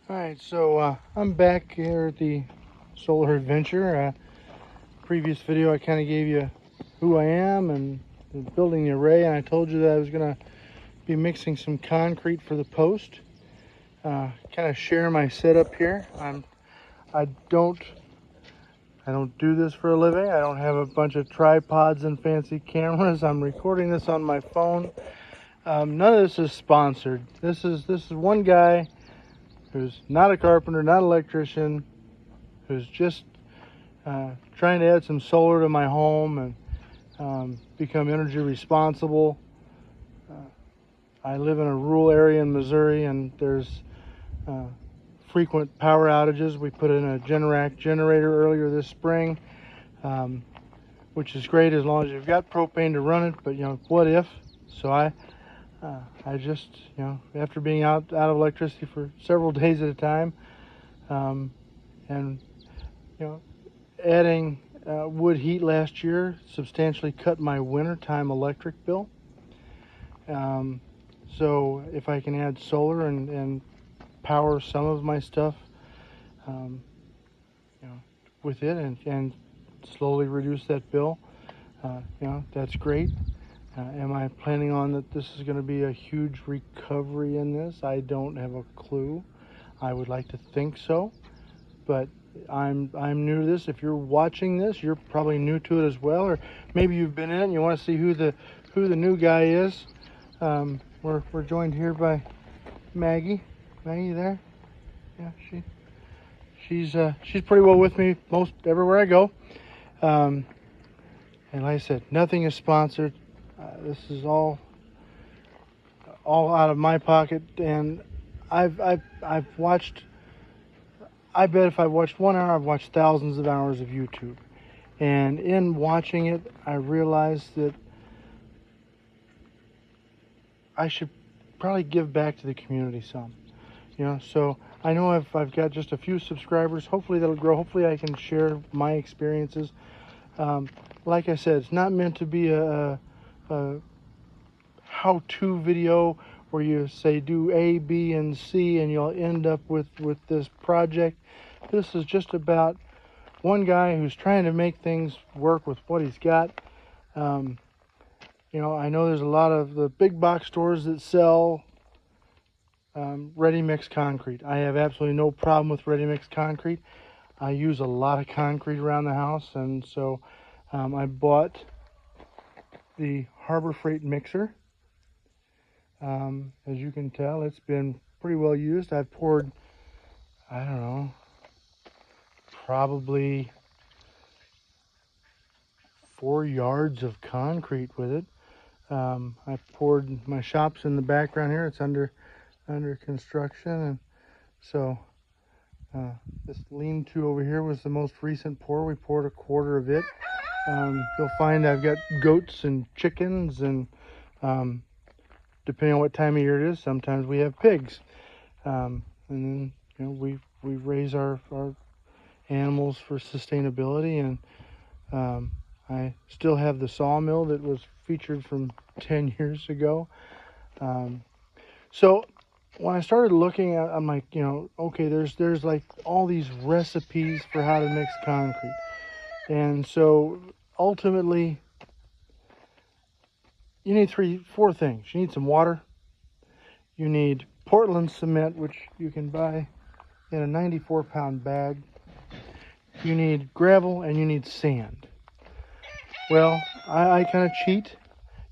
All right, so I'm back here at the Solar Adventure. Previous video, I kind of gave you who I am and building the array, and I told you that I was going to be mixing some concrete for the post. Kind of share my setup here. I don't do this for a living. I don't have a bunch of tripods and fancy cameras. I'm recording this on my phone. None of this is sponsored. This is one guy who's not a carpenter, not an electrician, who's just trying to add some solar to my home and become energy responsible. I live in a rural area in Missouri, and there's frequent power outages. We put in a Generac generator earlier this spring, which is great as long as you've got propane to run it. But what if? So I just, after being out of electricity for several days at a time, and adding wood heat last year substantially cut my wintertime electric bill. So if I can add solar and power some of my stuff, with it and slowly reduce that bill, that's great. Am I planning on that this is going to be a huge recovery in this? I don't have a clue. I would like to think so, but I'm new to this. If you're watching this, you're probably new to it as well, or maybe you've been in it and you want to see who the new guy is. We're joined here by Maggie. Maggie, you there? Yeah, she's pretty well with me most everywhere I go. And like I said, nothing is sponsored. This is all out of my pocket, and I've watched. I bet if I watched 1 hour, I've watched thousands of hours of YouTube. And in watching it, I realized that I should probably give back to the community some. So I know I've got just a few subscribers. Hopefully that'll grow. Hopefully I can share my experiences. Like I said, it's not meant to be a how-to video where you say do A, B, and C and you'll end up with this project. This is just about one guy who's trying to make things work with what he's got. I know there's a lot of the big box stores that sell ready-mix concrete. I have absolutely no problem with ready-mix concrete. I use a lot of concrete around the house, and so I bought the Harbor Freight mixer. As you can tell, it's been pretty well used. I've poured, I don't know, probably 4 yards of concrete with it. I poured, my shop's in the background here. It's under construction, and so this lean-to over here was the most recent pour. We poured a quarter of it. You'll find I've got goats and chickens, and depending on what time of year it is, sometimes we have pigs. And then we raise our animals for sustainability, and I still have the sawmill that was featured from 10 years ago. So when I started looking at, I'm like, okay, there's like all these recipes for how to mix concrete. And so ultimately you need 4 things. You need some water. You need Portland cement, which you can buy in a 94-pound bag. You need gravel, and you need sand. Well, I kind of cheat.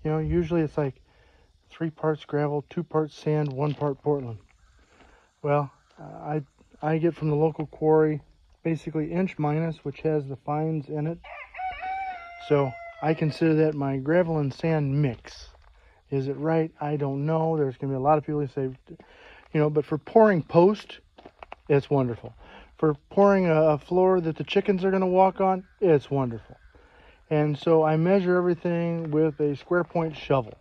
Usually it's like 3 parts gravel, 2 parts sand, 1 part Portland. Well, I get from the local quarry basically inch minus, which has the fines in it. So I consider that my gravel and sand mix. Is it right? I don't know. There's going to be a lot of people who say, but for pouring post, it's wonderful. For pouring a floor that the chickens are going to walk on, it's wonderful. And so I measure everything with a square point shovel.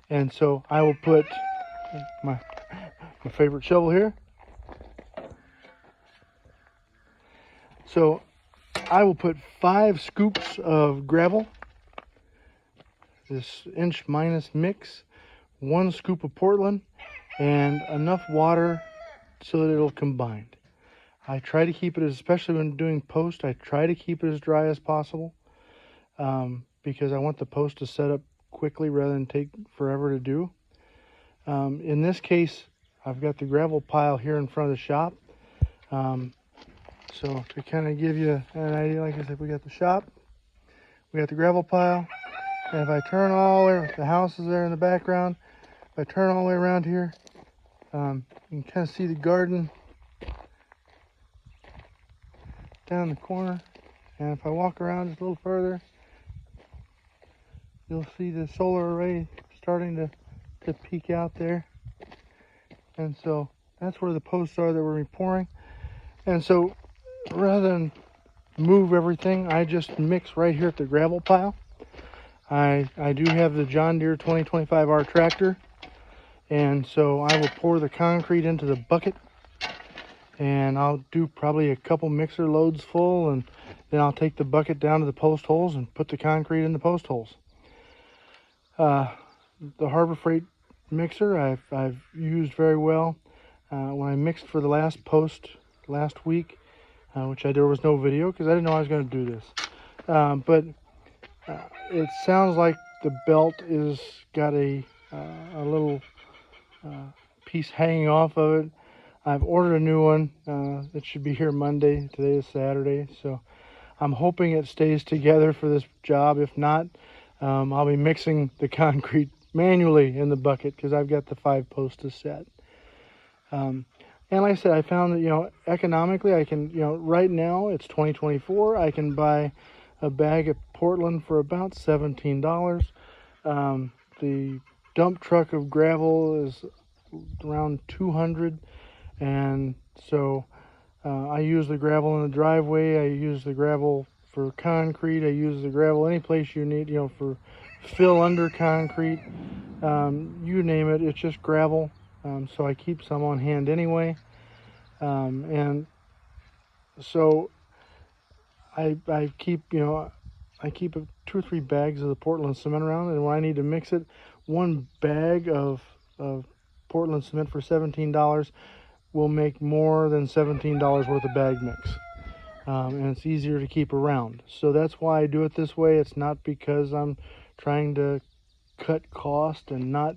And so I will put my favorite shovel here. So I will put 5 scoops of gravel, this inch minus mix, 1 scoop of Portland, and enough water so that it'll combine. I try to keep it, especially when doing post, I try to keep it as dry as possible, because I want the post to set up quickly rather than take forever to do. In this case, I've got the gravel pile here in front of the shop. So to kind of give you an idea, like I said, we got the shop, we got the gravel pile, and if I turn all the way, the house is there in the background. If I turn all the way around here, you can kind of see the garden down in the corner. And if I walk around just a little further, you'll see the solar array starting to peek out there. And so that's where the posts are that we're pouring. And so rather than move everything, I just mix right here at the gravel pile. I do have the John Deere 2025R tractor, and so I will pour the concrete into the bucket, and I'll do probably a couple mixer loads full, and then I'll take the bucket down to the post holes and put the concrete in the post holes. The Harbor Freight mixer I've used very well. When I mixed for the last post last week, which there was no video because I didn't know I was going to do this, but it sounds like the belt is got a little piece hanging off of it. I've ordered a new one. It should be here Monday. Today is Saturday, so I'm hoping it stays together for this job. If not, I'll be mixing the concrete manually in the bucket because I've got the 5 posts to set. And like I said, I found that, economically, I can, right now it's 2024. I can buy a bag at Portland for about $17. The dump truck of gravel is around $200, and so I use the gravel in the driveway. I use the gravel for concrete. I use the gravel any place you need, for fill under concrete. You name it, it's just gravel. So I keep some on hand anyway. And so I keep, I keep 2 or 3 bags of the Portland cement around, and when I need to mix it, 1 bag of Portland cement for $17 will make more than $17 worth of bag mix. And it's easier to keep around. So that's why I do it this way. It's not because I'm trying to cut cost, and not,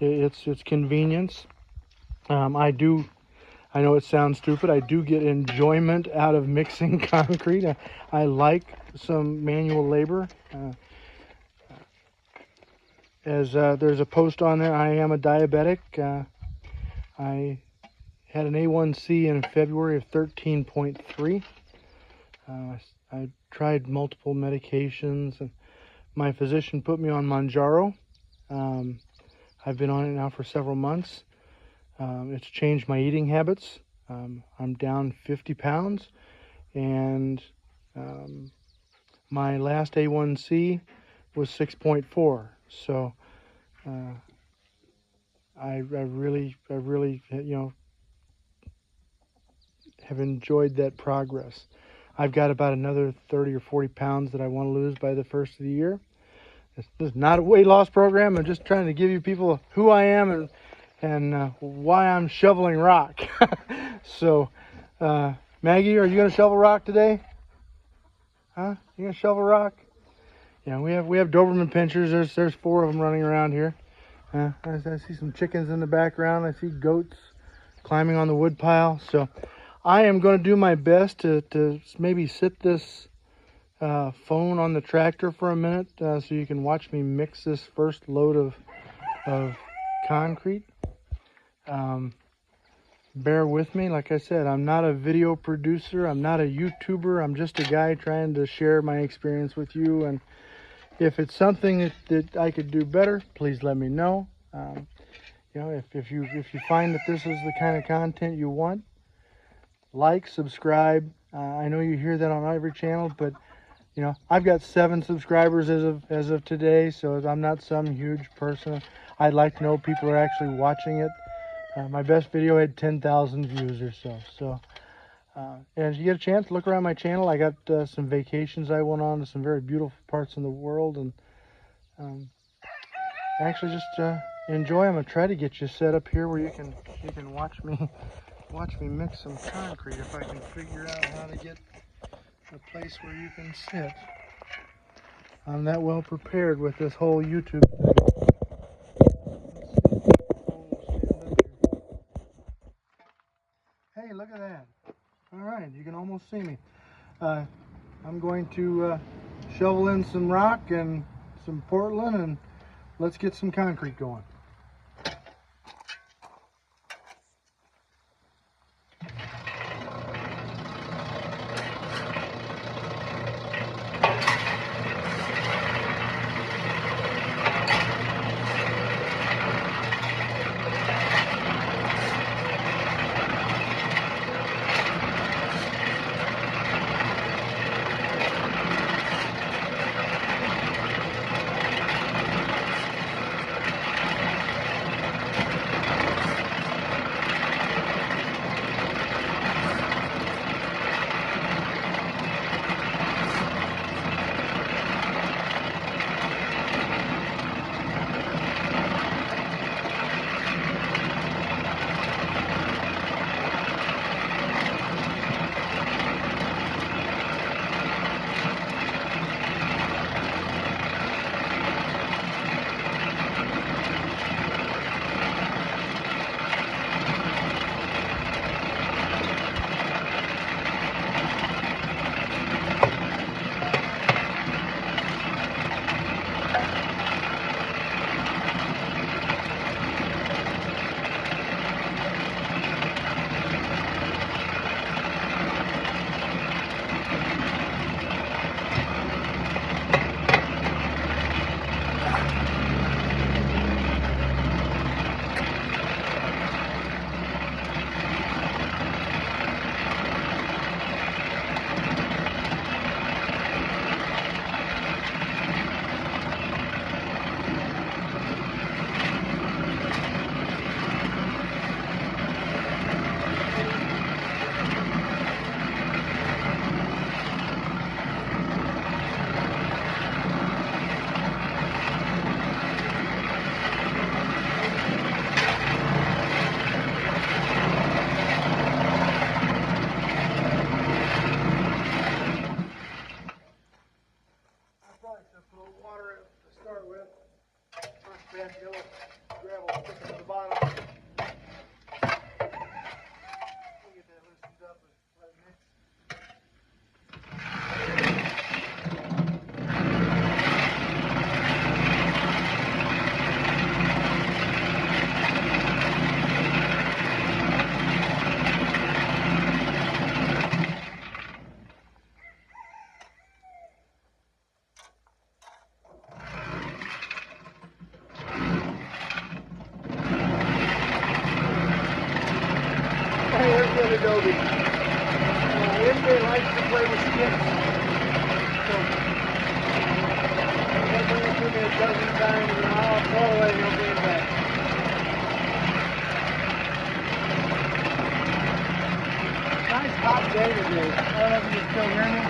it's convenience. I know it sounds stupid. I do get enjoyment out of mixing concrete. I like some manual labor. There's a post on there, I am a diabetic. I had an A1C in February of 13.3. I tried multiple medications, and my physician put me on Mounjaro. I've been on it now for several months. It's changed my eating habits. I'm down 50 pounds, and my last A1C was 6.4. So I really, have enjoyed that progress. I've got about another 30 or 40 pounds that I want to lose by the first of the year. This is not a weight loss program. I'm just trying to give you people who I am and why I'm shoveling rock. So, Maggie, are you going to shovel rock today? Huh? You going to shovel rock? Yeah, we have Doberman pinschers. There's 4 of them running around here. I see some chickens in the background. I see goats climbing on the wood pile. So I am going to do my best to maybe sit this phone on the tractor for a minute so you can watch me mix this first load of concrete. Bear with me. Like I said, I'm not a video producer. I'm not a YouTuber. I'm just a guy trying to share my experience with you. And if it's something that I could do better, please let me know. If you find that this is the kind of content you want, like, subscribe. I know you hear that on every channel, but I've got 7 subscribers as of today, so I'm not some huge person. I'd like to know people are actually watching it. My best video had 10,000 views or so. So, and if you get a chance, look around my channel. I got some vacations I went on to some very beautiful parts in the world, and actually just enjoy. I'm gonna try to get you set up here where you can watch me watch me mix some concrete if I can figure out how to get a place where you can sit. I'm that well prepared with this whole YouTube thing. Hey, look at that. All right, you can almost see me. I'm going to shovel in some rock and some Portland, and let's get some concrete going. Adobe. MJ likes to play with skips. So, he'll bring it to me a dozen times and I'll throw away and he'll bring it back. Nice hot day today. I don't know if you can still hear me.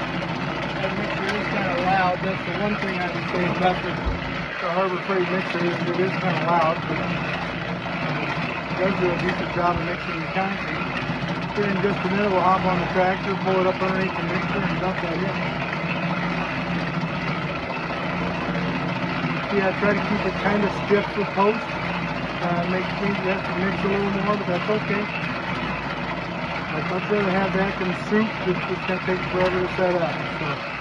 That mixer is kind of loud. That's the one thing I would say about the Harbor Freight mixer is it is kind of loud. But, it does do a decent job of mixing the concrete. Here in just a minute we'll hop on the tractor, pull it up underneath the mixer and dump that in. See, I try to keep it kind of stiff for post. Makes me have to mix a little more, but that's okay. I'd much rather have that than soup that's just going to take forever to set up. So.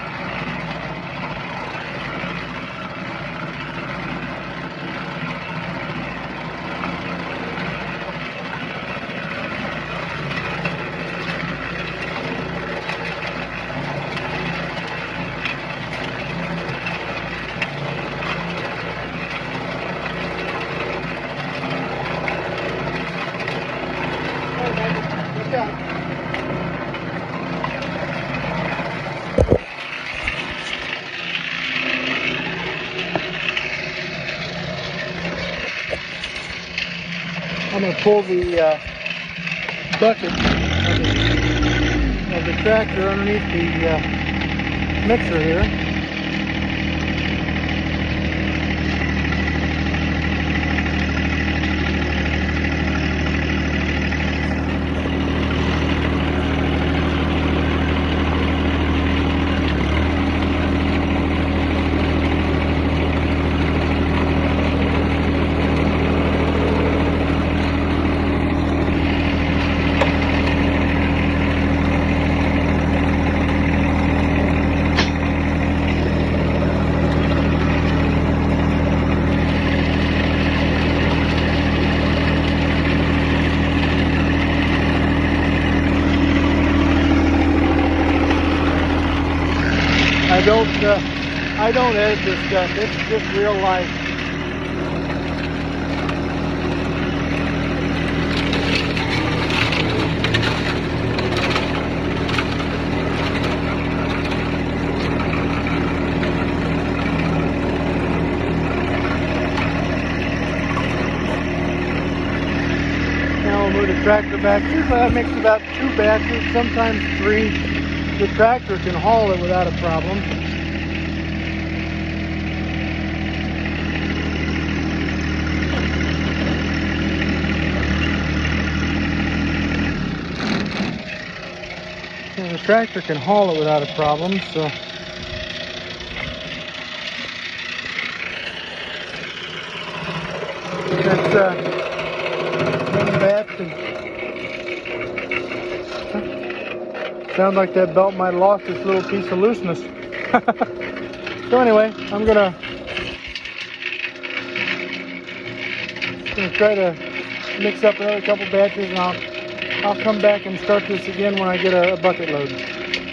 I'm going to pull the bucket of the tractor underneath the mixer here. I don't edit this stuff. It's just real life. Now we'll move the tractor back. Usually I mix about 2 batches, sometimes 3. The tractor can haul it without a problem. And the tractor can haul it without a problem, so that's one batch. Sounds like that belt might have lost its little piece of looseness. So anyway, I'm gonna try to mix up another couple batches, and I'll come back and start this again when I get a bucket load.